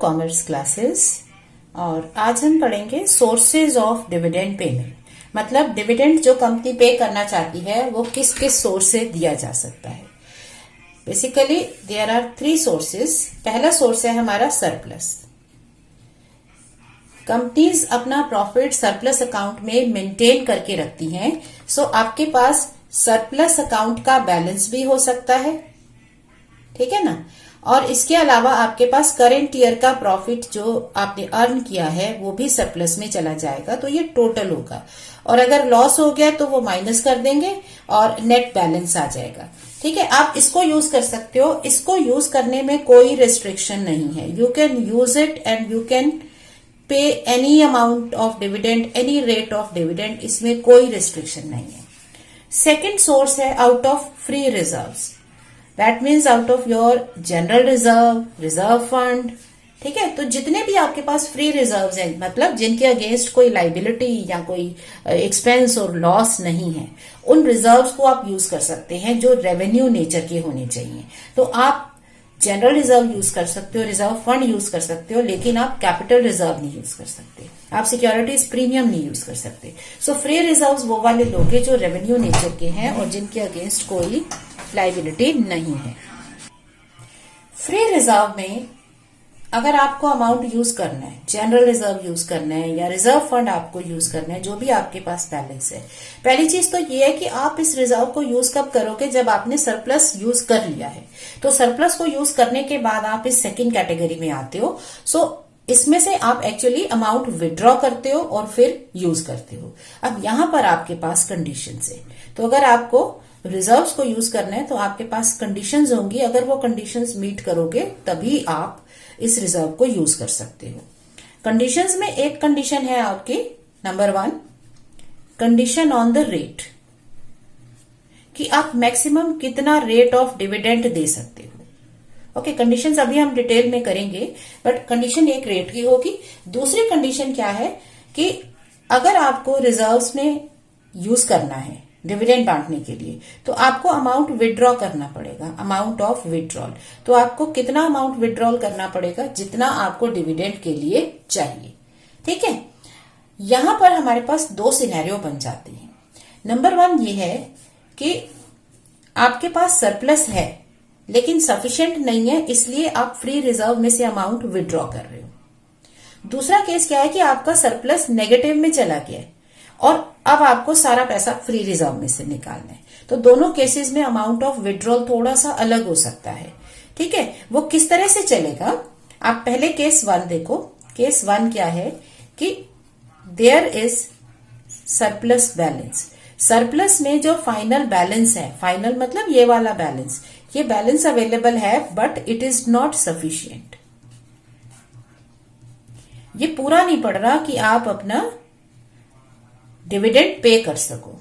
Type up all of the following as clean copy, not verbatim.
Commerce classes और आज हम पढ़ेंगे सोर्सेज ऑफ डिविडेंड पेमेंट। मतलब डिविडेंड जो कंपनी पे करना चाहती है वो किस किस सोर्स से दिया जा सकता है। Basically there are 3 sources. पहला सोर्स है हमारा सरप्लस। कंपनीज अपना प्रॉफिट सरप्लस अकाउंट में मेंटेन करके रखती हैं। सो आपके पास सरप्लस अकाउंट का बैलेंस भी हो सकता है, ठीक है ना। और इसके अलावा आपके पास करेंट ईयर का प्रॉफिट जो आपने अर्न किया है वो भी सरप्लस में चला जाएगा, तो ये टोटल होगा। और अगर लॉस हो गया तो वो माइनस कर देंगे और नेट बैलेंस आ जाएगा, ठीक है। आप इसको यूज कर सकते हो। इसको यूज करने में कोई रिस्ट्रिक्शन नहीं है। You can use it and you can pay any amount of dividend, any rate of dividend, इसमें कोई रिस्ट्रिक्शन नहीं है। सेकेंड सोर्स है out of free reserves. That means out of your general reserve, reserve fund, ठीक है। तो जितने भी आपके पास फ्री रिजर्व्स हैं, मतलब जिनके अगेंस्ट कोई लाइबिलिटी या कोई एक्सपेंस और लॉस नहीं है, उन रिजर्व्स को आप यूज कर सकते हैं जो रेवेन्यू नेचर के होने चाहिए। तो आप जनरल रिजर्व यूज कर सकते हो, रिजर्व फंड यूज कर सकते हो, लेकिन आप कैपिटल रिजर्व नहीं यूज कर सकते। आप सिक्योरिटीज प्रीमियम नहीं यूज कर सकते। सो फ्री रिजर्व्स वो वाले लोग हैं जो रेवेन्यू नेचर के हैं और जिनके अगेंस्ट कोई लाइबिलिटी नहीं है। फ्री रिजर्व में अगर आपको अमाउंट यूज करना है, जनरल रिजर्व यूज करना है या रिजर्व फंड आपको यूज करना है, जो भी आपके पास बैलेंस है, पहली चीज तो ये है कि आप इस रिजर्व को यूज कब करोगे, जब आपने सरप्लस यूज कर लिया है। तो सरप्लस को यूज करने के बाद आप इस सेकेंड कैटेगरी में आते हो। सो इसमें से आप एक्चुअली अमाउंट विड्रॉ करते हो और फिर यूज करते हो। अब यहां पर आपके पास कंडीशंस है। तो अगर आपको रिजर्व्स को यूज करना है तो आपके पास कंडीशंस होंगी। अगर वो कंडीशंस मीट करोगे तभी आप इस रिजर्व को यूज कर सकते हो। कंडीशंस में एक कंडीशन है आपकी, number 1, condition on the rate, कि आप मैक्सिमम कितना रेट ऑफ डिविडेंड दे सकते हो। ओके, कंडीशंस अभी हम डिटेल में करेंगे, बट कंडीशन एक रेट की होगी। दूसरी कंडीशन क्या है कि अगर आपको रिजर्व्स में यूज करना है डिविडेंड बांटने के लिए, तो आपको अमाउंट विड्रॉ करना पड़ेगा, अमाउंट ऑफ विड्रॉल। तो आपको कितना अमाउंट विड्रॉल करना पड़ेगा, जितना आपको डिविडेंड के लिए चाहिए, ठीक है। यहां पर हमारे पास 2 सिनेरियो बन जाते हैं। नंबर 1 ये है कि आपके पास सरप्लस है लेकिन सफिशिएंट नहीं है, इसलिए आप फ्री रिजर्व में से अमाउंट विड्रॉ कर रहे हो। दूसरा केस क्या है कि आपका सरप्लस नेगेटिव में चला गया है और अब आपको सारा पैसा फ्री रिजर्व में से निकालना है। तो दोनों केसेस में अमाउंट ऑफ विड्रॉल थोड़ा सा अलग हो सकता है, ठीक है। वो किस तरह से चलेगा, आप पहले केस 1 देखो। केस 1 क्या है कि there is surplus balance. Surplus में जो फाइनल बैलेंस है, फाइनल मतलब ये वाला बैलेंस, ये बैलेंस अवेलेबल है but it is not sufficient. ये पूरा नहीं पड़ रहा कि आप अपना डिविडेंड पे कर सको।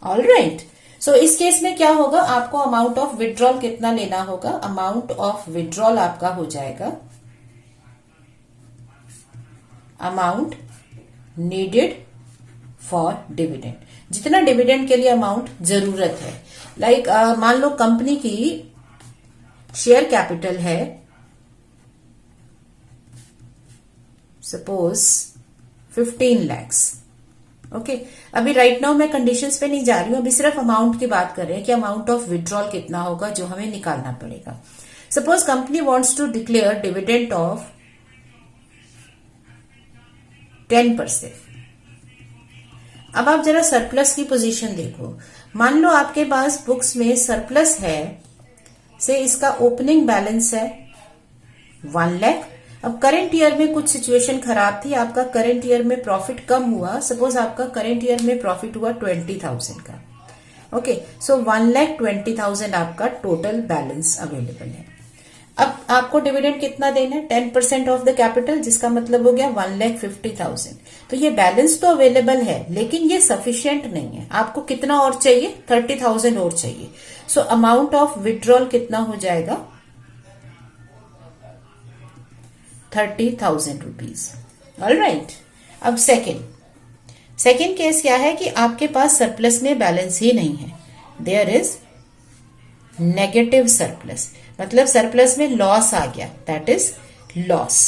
All right. सो इस केस में क्या होगा, आपको अमाउंट ऑफ विड्रॉल कितना लेना होगा। अमाउंट ऑफ विड्रॉल आपका हो जाएगा अमाउंट नीडेड फॉर डिविडेंड, जितना डिविडेंड के लिए अमाउंट जरूरत है। लाइक मान लो कंपनी की शेयर कैपिटल है सपोज 15 lakhs। ओके, अभी राइट नाउ मैं कंडीशंस पे नहीं जा रही हूं, अभी सिर्फ अमाउंट की बात कर रहे हैं कि अमाउंट ऑफ विड्रॉल कितना होगा जो हमें निकालना पड़ेगा। Suppose company wants to declare dividend of 10%। अब आप जरा सरप्लस की पोजीशन देखो। मान लो आपके पास बुक्स में सरप्लस है, से इसका ओपनिंग बैलेंस है 1 लाख। अब करंट ईयर में कुछ सिचुएशन खराब थी, आपका करंट ईयर में प्रॉफिट कम हुआ। सपोज आपका करंट ईयर में प्रॉफिट हुआ 20,000 का। ओके, सो 1,20,000 आपका टोटल बैलेंस अवेलेबल है। अब आपको डिविडेंड कितना देना है, 10% ऑफ द कैपिटल, जिसका मतलब हो गया 1,50,000। तो ये बैलेंस तो अवेलेबल है लेकिन ये सफिशिएंट नहीं है। आपको कितना और चाहिए, 30,000 और चाहिए। सो अमाउंट ऑफ विड्रॉल कितना हो जाएगा, 30,000 रुपीज। All right. अब सेकेंड केस क्या है कि आपके पास सरप्लस में बैलेंस ही नहीं है, देयर इज नेगेटिव सरप्लस, मतलब सरप्लस में लॉस आ गया, that is loss.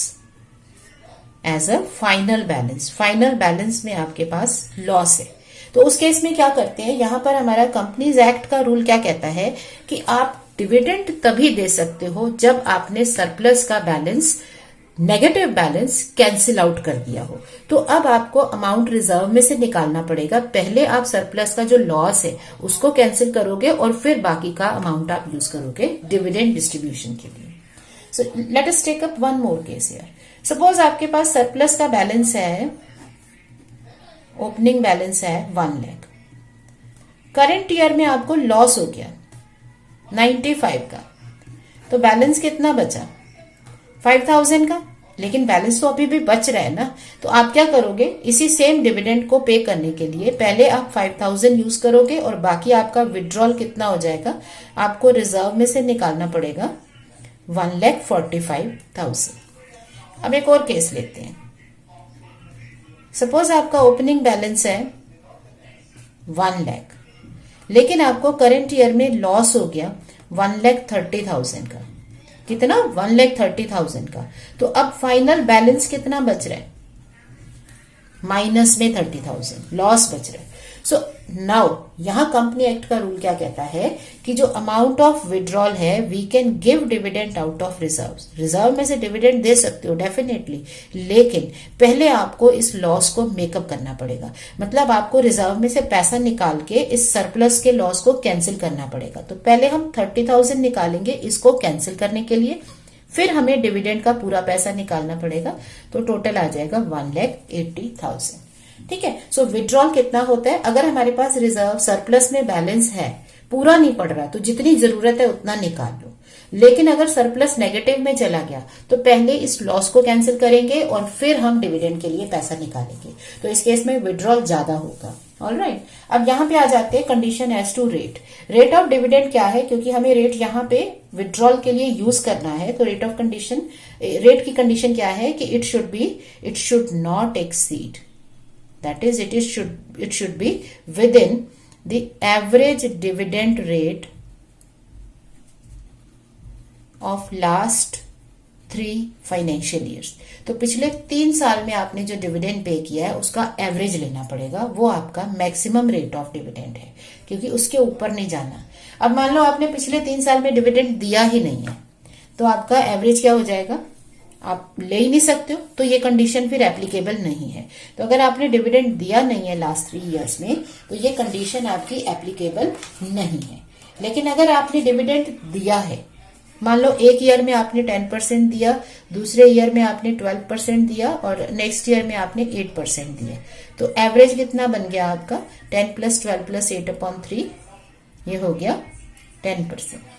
As a final balance. Final balance में आपके पास लॉस है, तो उस केस में क्या करते हैं, यहां पर हमारा कंपनीज एक्ट का रूल क्या कहता है कि आप डिविडेंड तभी दे सकते हो जब आपने सरप्लस का balance, negative balance cancel out कर दिया हो। तो अब आपको अमाउंट रिजर्व में से निकालना पड़ेगा। पहले आप सरप्लस का जो लॉस है उसको कैंसिल करोगे और फिर बाकी का अमाउंट आप यूज करोगे डिविडेंड डिस्ट्रीब्यूशन के लिए। So let us take up one more case here. Suppose आपके पास सरप्लस का बैलेंस है, ओपनिंग बैलेंस है 1 लाख। करंट ईयर में आपको लॉस हो गया 95 का, तो बैलेंस कितना बचा 5000 का, लेकिन बैलेंस तो अभी भी बच रहा है ना। तो आप क्या करोगे, इसी सेम डिविडेंड को पे करने के लिए पहले आप 5000 यूज करोगे और बाकी आपका विड्रॉल कितना हो जाएगा, आपको रिजर्व में से निकालना पड़ेगा 1,45,000। अब एक और केस लेते हैं। सपोज आपका ओपनिंग बैलेंस है 1 लाख, लेकिन आपको करंट ईयर में लॉस हो गया 1,30,000 का। कितना, 1,30,000 का। तो अब फाइनल बैलेंस कितना बच रहा है, माइनस में 30,000 लॉस बच रहा है। सो नाउ यहां कंपनी एक्ट का रूल क्या कहता है कि जो अमाउंट ऑफ विड्रॉल है, we can give dividend out of reserve. Reserve में से डिविडेंड दे सकते हो डेफिनेटली, लेकिन पहले आपको इस लॉस को मेकअप करना पड़ेगा। मतलब आपको रिजर्व में से पैसा निकाल के इस सरप्लस के लॉस को कैंसिल करना पड़ेगा। तो पहले हम 30,000 निकालेंगे इसको कैंसिल करने के लिए, फिर हमें डिविडेंड का पूरा पैसा निकालना पड़ेगा, तो टोटल आ जाएगा 1,80,000। ठीक है। सो विड्रॉल कितना होता है, अगर हमारे पास रिजर्व सरप्लस में बैलेंस है, पूरा नहीं पड़ रहा, तो जितनी जरूरत है उतना निकाल लो। लेकिन अगर सरप्लस नेगेटिव में चला गया तो पहले इस लॉस को कैंसिल करेंगे और फिर हम डिविडेंड के लिए पैसा निकालेंगे। तो इस केस में विड्रॉल ज्यादा होगा। ऑलराइट, अब यहाँ पे आ जाते हैं condition as to rate. Rate of dividend क्या है, क्योंकि हमें रेट यहाँ पे विड्रॉल के लिए यूज करना है, तो रेट की कंडीशन क्या है कि it should not exceed, that is it should be within the average dividend rate of last 3 financial years। तो पिछले 3 साल में आपने जो डिविडेंड पे किया है उसका एवरेज लेना पड़ेगा, वो आपका मैक्सिमम रेट ऑफ डिविडेंड है, क्योंकि उसके ऊपर नहीं जाना। अब मान लो आपने पिछले 3 साल में डिविडेंड दिया ही नहीं है, तो आपका एवरेज क्या हो जाएगा, आप ले ही नहीं सकते हो, तो ये कंडीशन फिर एप्लीकेबल नहीं है। तो अगर आपने डिविडेंड दिया नहीं है लास्ट 3 इयर्स में, तो ये कंडीशन आपकी एप्लीकेबल नहीं है। लेकिन अगर आपने डिविडेंड दिया है, मान लो एक ईयर में आपने 10% दिया, दूसरे ईयर में आपने 12% दिया और नेक्स्ट ईयर में आपने 8% दिया, तो एवरेज कितना बन गया आपका 10 + 12 + 8/3, ये हो गया 10%।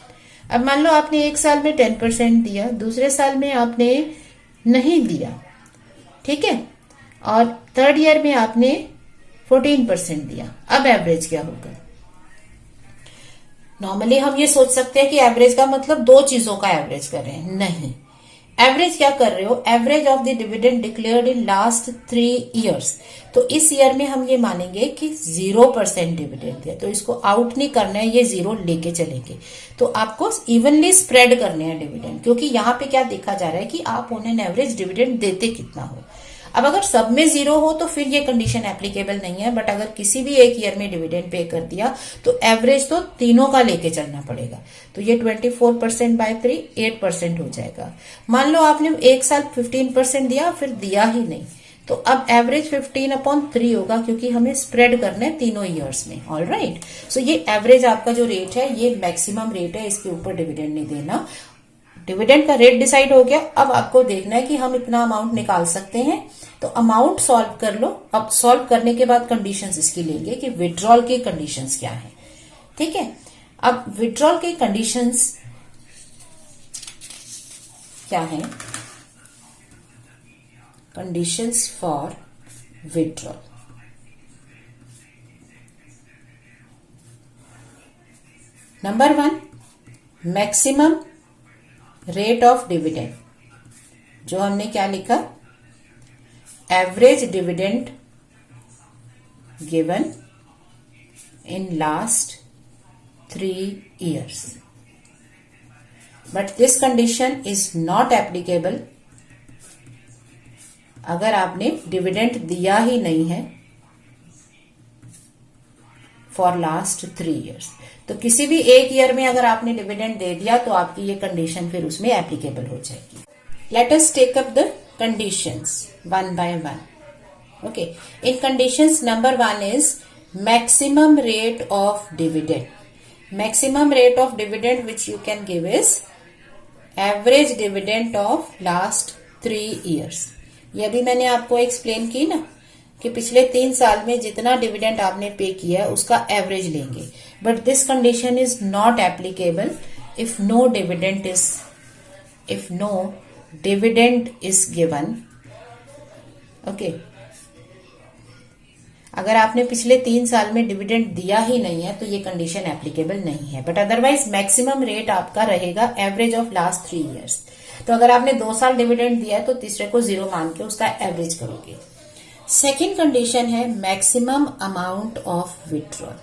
अब मान लो आपने एक साल में 10% दिया, दूसरे साल में आपने नहीं दिया, ठीक है, और थर्ड ईयर में आपने 14% दिया। अब एवरेज क्या होगा, नॉर्मली हम ये सोच सकते हैं कि एवरेज का मतलब 2 चीजों का एवरेज कर रहे हैं, नहीं। एवरेज क्या कर रहे हो, average of the dividend declared in last 3 years. तो इस ईयर में हम ये मानेंगे कि 0% डिविडेंड दिया, तो इसको आउट नहीं करना है, ये 0 लेके चलेंगे। तो आपको इवनली स्प्रेड करने हैं डिविडेंड, क्योंकि यहाँ पे क्या देखा जा रहा है कि आप ऑन एन एवरेज डिविडेंड देते कितना हो। अब अगर सब में 0 हो तो फिर ये कंडीशन एप्लीकेबल नहीं है, बट अगर किसी भी एक ईयर में डिविडेंड पे कर दिया तो एवरेज तो तीनों का लेके चलना पड़ेगा। तो ये 24% बाय 3 8% हो जाएगा। मान लो आपने एक साल 15% दिया, फिर दिया ही नहीं, तो अब एवरेज 15/3 होगा, क्योंकि हमें स्प्रेड करना है तीनों ईयर्स में। ऑल राइट, सो ये एवरेज आपका जो रेट है ये मैक्सिमम रेट है, इसके ऊपर डिविडेंड नहीं देना। डिविडेंड का रेट डिसाइड हो गया, अब आपको देखना है कि हम इतना अमाउंट निकाल सकते हैं, तो अमाउंट सॉल्व कर लो। अब सॉल्व करने के बाद कंडीशंस इसकी लेंगे कि विड्रॉल की कंडीशंस क्या है। ठीक है, अब विड्रॉल की कंडीशंस क्या है, conditions for withdrawal. Number 1, maximum rate of dividend, जो हमने क्या लिखा, average dividend given in last 3 years, but this condition is not applicable अगर आपने डिविडेंड दिया ही नहीं है फॉर लास्ट 3 ईयर्स। तो किसी भी एक ईयर में अगर आपने डिविडेंड दे दिया तो आपकी ये कंडीशन फिर उसमें एप्लीकेबल हो जाएगी। Let us take up the conditions one by one. Okay, in conditions number 1 is maximum rate of dividend. Maximum rate of dividend which you can give is average dividend of last 3 years. ये भी मैंने आपको explain की ना कि पिछले 3 साल में जितना डिविडेंड आपने पे किया है उसका एवरेज लेंगे। But this condition is not applicable if no dividend is given. Okay, अगर आपने पिछले 3 साल में डिविडेंड दिया ही नहीं है तो ये कंडीशन एप्लीकेबल नहीं है। बट अदरवाइज मैक्सिमम रेट आपका रहेगा एवरेज ऑफ लास्ट 3 ईयर्स। तो अगर आपने 2 साल डिविडेंड दिया है तो तीसरे को 0 मान के उसका एवरेज करोगे। सेकेंड कंडीशन है मैक्सिमम अमाउंट ऑफ विड्रॉल।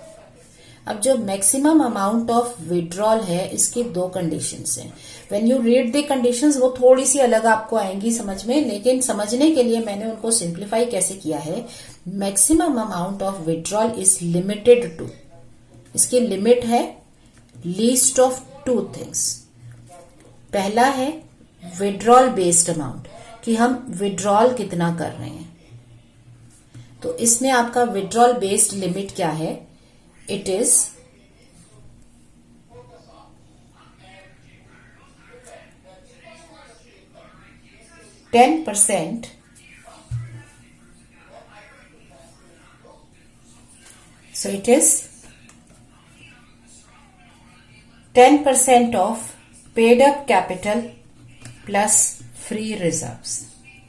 अब जो मैक्सिमम अमाउंट ऑफ विड्रॉल है इसकी 2 कंडीशंस हैं। When you read the conditions वो थोड़ी सी अलग आपको आएंगी समझ में, लेकिन समझने के लिए मैंने उनको सिंप्लीफाई कैसे किया है। Maximum amount of withdrawal is limited to, इसकी लिमिट है लीस्ट ऑफ 2 थिंग्स। पहला है विड्रॉल बेस्ड अमाउंट, कि हम विड्रॉल कितना कर रहे हैं। तो इसमें आपका विड्रॉल बेस्ड लिमिट क्या है? It is 10%, so it is 10% of paid up capital plus free reserves।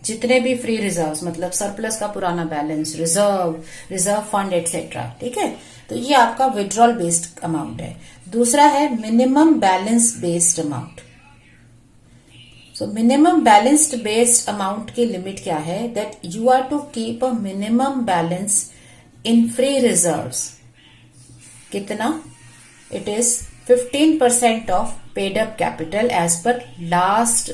जितने भी फ्री रिजर्व्स मतलब सरप्लस का पुराना बैलेंस, रिजर्व फंड एटसेट्रा, ठीक है। तो ये आपका विड्रॉल बेस्ड अमाउंट है। दूसरा है minimum balance based amount. So minimum balanced based amount की लिमिट क्या है? That you are to keep a minimum balance in free reserves. कितना? It is 15% of paid up capital as per last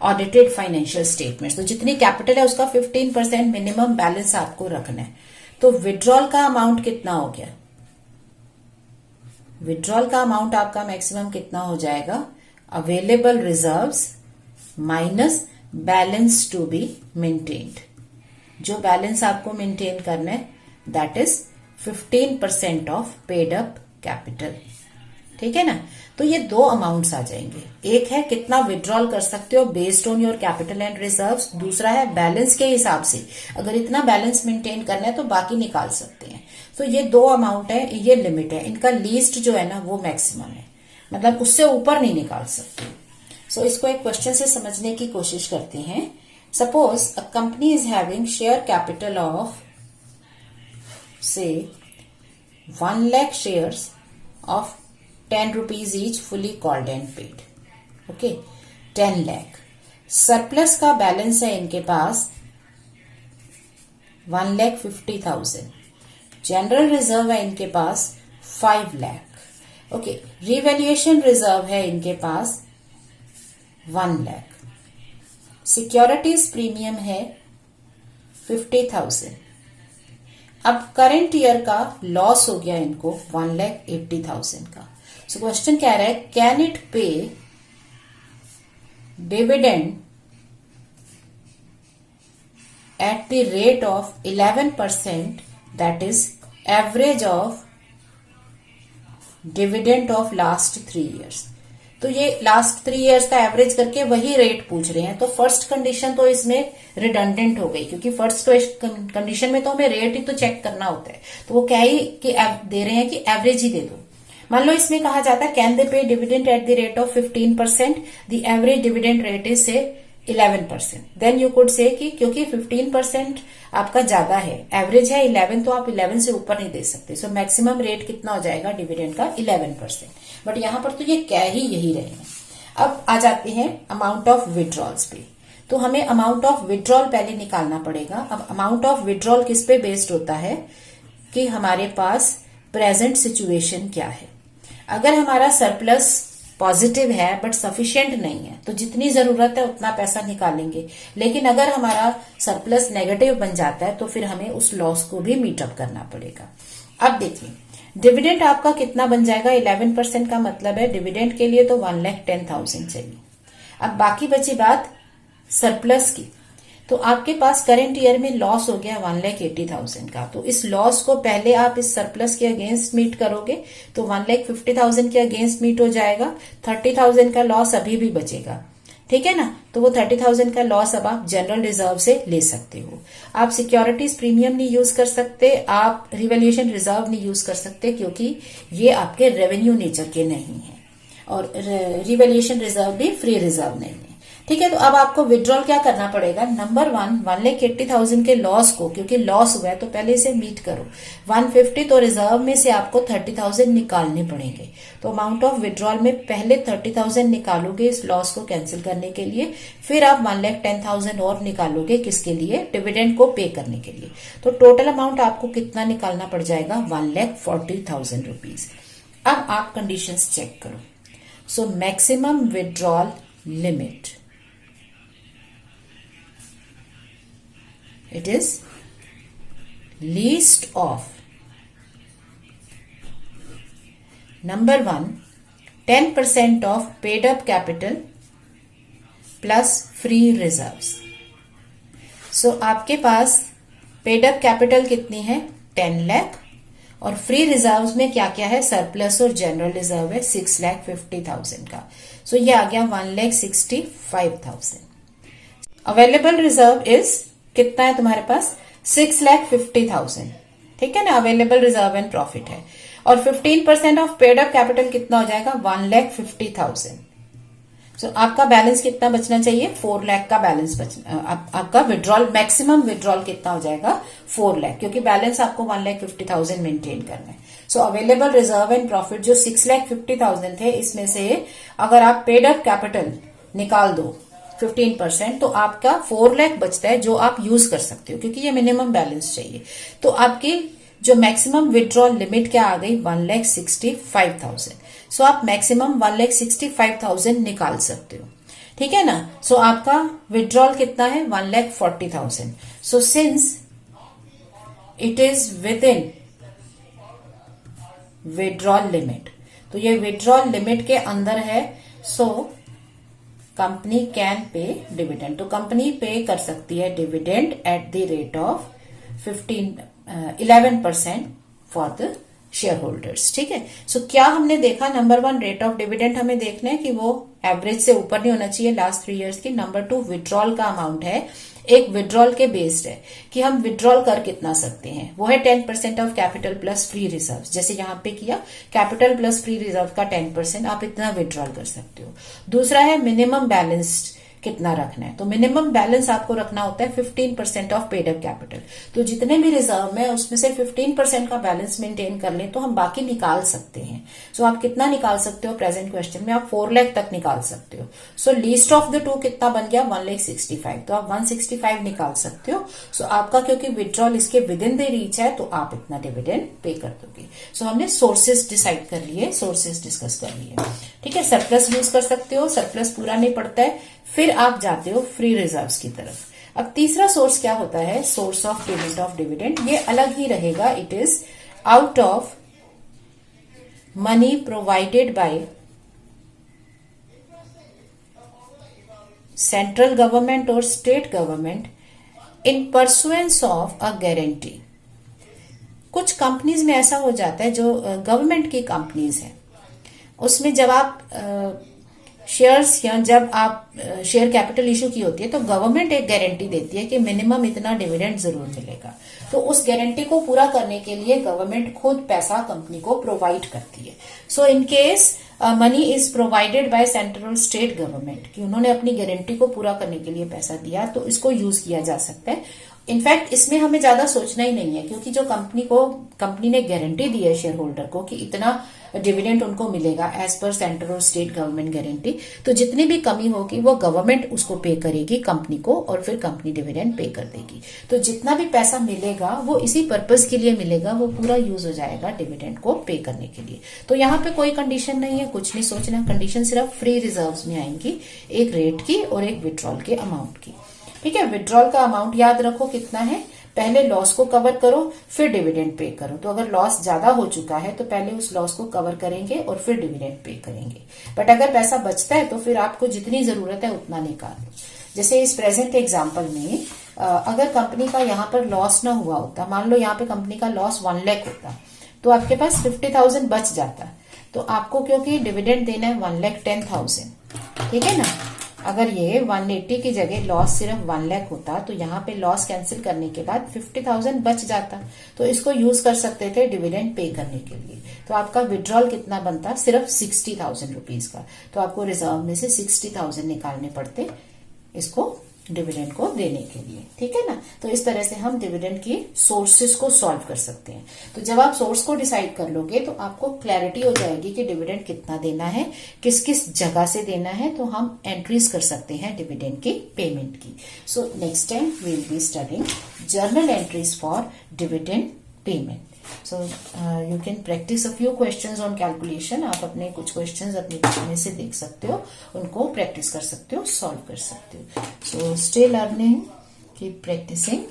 audited financial statement. तो जितनी capital है उसका 15% minimum balance आपको रखना है। तो विड्रॉल का अमाउंट कितना हो गया? विड्रॉल का अमाउंट आपका मैक्सिमम कितना हो जाएगा? Available reserves minus balance to be maintained. जो बैलेंस आपको मेंटेन करना है that is 15% of paid up capital, ठीक है ना। तो ये 2 अमाउंट्स आ जाएंगे। एक है कितना विड्रॉल कर सकते हो based on your capital and reserves, दूसरा है बैलेंस के हिसाब से अगर इतना बैलेंस मेंटेन करना है तो बाकी निकाल सकते हैं। तो ये 2 अमाउंट है, ये लिमिट है। इनका लीस्ट जो है ना वो मैक्सिमम है, मतलब उससे ऊपर नहीं निकाल सकते। सो इसको एक क्वेश्चन से समझने की कोशिश करते हैं। Suppose a company is having share capital of से 1 lakh shares of 10 rupees each fully called and paid. Okay, 10 lakh। Surplus का बैलेंस है इनके पास 1,50,000। जनरल रिजर्व है इनके पास 5 lakh। ओके, रिवैल्यूएशन रिजर्व है इनके पास 1 lakh। सिक्योरिटीज प्रीमियम है 50,000। अब करंट ईयर का लॉस हो गया इनको 1,80,000 का। सो क्वेश्चन कह रहा है कैन इट पे dividend at the rate of 11%, that is average of dividend of last 3 years. तो ये लास्ट 3 ईयर्स का एवरेज करके वही रेट पूछ रहे हैं। तो फर्स्ट कंडीशन तो इसमें रिडंडेंट हो गई, क्योंकि फर्स्ट तो कंडीशन में तो हमें रेट ही तो चेक करना होता है। तो वो क्या ही कि दे रहे हैं कि एवरेज ही दे दो। मान लो इसमें कहा जाता है कैन दे पे dividend at the rate of 15%, the average dividend rate is से 11%। देन यू कुड से कि क्योंकि 15% आपका ज्यादा है, एवरेज है 11, तो आप 11 से ऊपर नहीं दे सकते। सो मैक्सिमम रेट कितना हो जाएगा डिविडेंड का? 11%। बट यहां पर तो ये कह ही यही रहे हैं। अब आ जाते हैं अमाउंट ऑफ विड्रॉल्स पे। तो हमें अमाउंट ऑफ विड्रॉल पहले निकालना पड़ेगा। अब अमाउंट ऑफ विड्रॉल किस पे बेस्ड होता है कि हमारे पास प्रेजेंट सिचुएशन क्या है। अगर हमारा सरप्लस पॉजिटिव है बट सफिशिएंट नहीं है, तो जितनी जरूरत है उतना पैसा निकालेंगे। लेकिन अगर हमारा सरप्लस नेगेटिव बन जाता है तो फिर हमें उस लॉस को भी मीटअप करना पड़ेगा। अब देखिए डिविडेंड आपका कितना बन जाएगा, 11% का मतलब है डिविडेंड के लिए तो 1,10,000 चाहिए। अब बाकी बची बात सरप्लस की, तो आपके पास करंट ईयर में लॉस हो गया 1,80,000 का, तो इस लॉस को पहले आप इस सरप्लस के अगेंस्ट मीट करोगे तो 1,50,000 के अगेंस्ट मीट हो जाएगा। 30,000 का लॉस अभी भी बचेगा, ठीक है ना, तो वो 30,000 का लॉस अब आप जनरल रिजर्व से ले सकते हो। आप सिक्योरिटीज प्रीमियम नहीं यूज कर सकते, आप रिवैल्यूएशन रिजर्व नहीं यूज कर सकते क्योंकि ये आपके रेवेन्यू नेचर के नहीं है, और रिवैल्यूएशन रिजर्व भी फ्री रिजर्व नहीं है, ठीक है। तो अब आपको विड्रॉल क्या करना पड़ेगा, नंबर 1,80,000 के लॉस को, क्योंकि लॉस हुआ है तो पहले इसे मीट करो। 150 तो रिजर्व में से आपको 30,000 निकालने पड़ेंगे, तो अमाउंट ऑफ विड्रॉल में पहले 30,000 निकालोगे इस लॉस को कैंसिल करने के लिए, फिर आप 1,10,000 और निकालोगे किसके लिए, डिविडेंड को पे करने के लिए। तो टोटल अमाउंट आपको कितना निकालना पड़ जाएगा, 1,40,000 रुपीज। अब आप कंडीशंस चेक करो। So maximum withdrawal limit, it is least of number 1 10% of paid up capital plus free reserves। so आपके पास पेड अप कैपिटल कितनी है, 10 लाख, और फ्री रिजर्व्स में क्या क्या है, सरप्लस और जनरल रिजर्व है 6,50,000 का। सो ये आ गया 1,65,000। अवेलेबल रिजर्व इज कितना है तुम्हारे पास, 6,50,000, ठीक है ना, अवेलेबल रिजर्व एंड प्रॉफिट है। और 15% ऑफ पेड अप कैपिटल कितना हो जाएगा, 1,50,000। सो आपका बैलेंस कितना बचना चाहिए, 4 लाख का बैलेंस बचना। आपका विड्रॉल मैक्सिमम विड्रॉल कितना हो जाएगा, 4 लाख, क्योंकि बैलेंस आपको 1,50,000 मेंटेन करना है। सो अवेलेबल रिजर्व एंड प्रॉफिट जो 6,50,000 थे, इसमें से अगर आप पेड अप कैपिटल निकाल दो 15%, तो आपका 4 लाख बचता है जो आप यूज कर सकते हो, क्योंकि ये मिनिमम बैलेंस चाहिए। तो आपकी जो मैक्सिमम विड्रॉल लिमिट क्या आ गई, 1,65,000। सो आप मैक्सिमम 1,65,000 निकाल सकते हो, ठीक है ना। सो आपका विड्रॉल कितना है, 1,40,000। So since it is with in withdrawal limit, तो ये विड्रॉल लिमिट के अंदर है, so company can pay dividend. तो कंपनी पे कर सकती है dividend at the rate of 11% for the share holders, ठीक है। सो क्या हमने देखा, नंबर 1 रेट ऑफ डिविडेंड हमें देखना है कि वो एवरेज से ऊपर नहीं होना चाहिए लास्ट 3 इयर्स की। नंबर 2 विड्रॉल का अमाउंट है, एक विड्रॉल के बेस्ड है कि हम विड्रॉल कर कितना सकते हैं, वो है 10% of capital plus free reserve. जैसे यहां पे किया, कैपिटल प्लस फ्री रिजर्व का 10%, आप इतना विड्रॉल कर सकते हो। दूसरा है मिनिमम बैलेंस कितना रखना है, तो मिनिमम बैलेंस आपको रखना होता है 15% ऑफ पेड अप कैपिटल। तो जितने भी रिजर्व में उसमें से 15% का बैलेंस मेंटेन कर लें तो हम बाकी निकाल सकते हैं। सो आप कितना निकाल सकते हो, प्रेजेंट क्वेश्चन में आप 4 लाख तक निकाल सकते हो। सो लीस्ट ऑफ द 2 कितना बन गया, 1,65,000, तो आप 165 निकाल सकते हो। सो आपका क्योंकि विड्रॉल इसके विद इन द रीच है तो आप इतना डिविडेंड पे कर दोगे। सो हमने सोर्सेज डिसाइड कर लिए, सोर्सेज डिस्कस कर लिए, ठीक है। सरप्लस यूज कर सकते हो, सरप्लस पूरा नहीं पड़ता है, फिर आप जाते हो फ्री रिजर्व्स की तरफ। अब तीसरा सोर्स क्या होता है, source of payment of dividend, ये अलग ही रहेगा। It is out of money provided by central government और state government in pursuance of a guarantee. कुछ कंपनीज में ऐसा हो जाता है जो गवर्नमेंट की कंपनीज है, उसमें जब आप शेयर्स या जब आप शेयर कैपिटल इशू की होती है तो गवर्नमेंट एक गारंटी देती है कि मिनिमम इतना डिविडेंड जरूर मिलेगा। तो उस गारंटी को पूरा करने के लिए गवर्नमेंट खुद पैसा कंपनी को प्रोवाइड करती है। So in case money is provided by central state government, कि उन्होंने अपनी गारंटी को पूरा करने के लिए पैसा दिया, तो इसको यूज किया जा सकता है। इनफैक्ट इसमें हमें ज्यादा सोचना ही नहीं है, क्योंकि जो कंपनी ने गारंटी दी है शेयर होल्डर को कि इतना डिविडेंड उनको मिलेगा एज पर सेंट्रल और स्टेट गवर्नमेंट गारंटी। तो जितनी भी कमी होगी वो गवर्नमेंट उसको पे करेगी कंपनी को, और फिर कंपनी डिविडेंड पे कर देगी। तो जितना भी पैसा मिलेगा वो इसी पर्पज के लिए मिलेगा, वो पूरा यूज हो जाएगा डिविडेंड को पे करने के लिए। तो यहाँ पे कोई कंडीशन नहीं है, कुछ नहीं सोचना, कंडीशन सिर्फ फ्री रिजर्व्स में आएंगी, एक रेट की और एक विड्रॉल के अमाउंट की। ठीक है, विड्रॉल का अमाउंट याद रखो कितना है, पहले लॉस को कवर करो फिर डिविडेंड पे करो। तो अगर लॉस ज्यादा हो चुका है तो पहले उस लॉस को कवर करेंगे और फिर डिविडेंड पे करेंगे। बट अगर पैसा बचता है तो फिर आपको जितनी जरूरत है उतना निकाल लो। जैसे इस प्रेजेंट एग्जांपल में अगर कंपनी का यहाँ पर लॉस ना हुआ होता, मान लो यहाँ पे कंपनी का लॉस 1 लाख होता, तो आपके पास 50,000 बच जाता। तो आपको क्योंकि डिविडेंड देना है 1,10,000, ठीक है ना। अगर ये 180 की जगह लॉस सिर्फ 1 लाख होता तो यहाँ पे लॉस कैंसिल करने के बाद 50,000 बच जाता, तो इसको यूज कर सकते थे डिविडेंड पे करने के लिए। तो आपका विड्रॉल कितना बनता, सिर्फ 60,000 रुपीज का। तो आपको रिजर्व में से 60,000 निकालने पड़ते इसको डिविडेंड को देने के लिए, ठीक है ना। तो इस तरह से हम डिविडेंड की सोर्सेस को सॉल्व कर सकते हैं। तो जब आप सोर्स को डिसाइड कर लोगे तो आपको क्लैरिटी हो जाएगी कि डिविडेंड कितना देना है, किस किस जगह से देना है, तो हम एंट्रीज कर सकते हैं डिविडेंड की पेमेंट की। So next time we will be studying journal entries for dividend payment. So you can practice a few questions on calculation. आप अपने कुछ questions अपने बुक में से देख सकते हो, उनको प्रैक्टिस कर सकते हो, सॉल्व कर सकते हो। So stay learning, keep practicing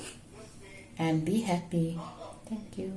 and be happy. Thank you.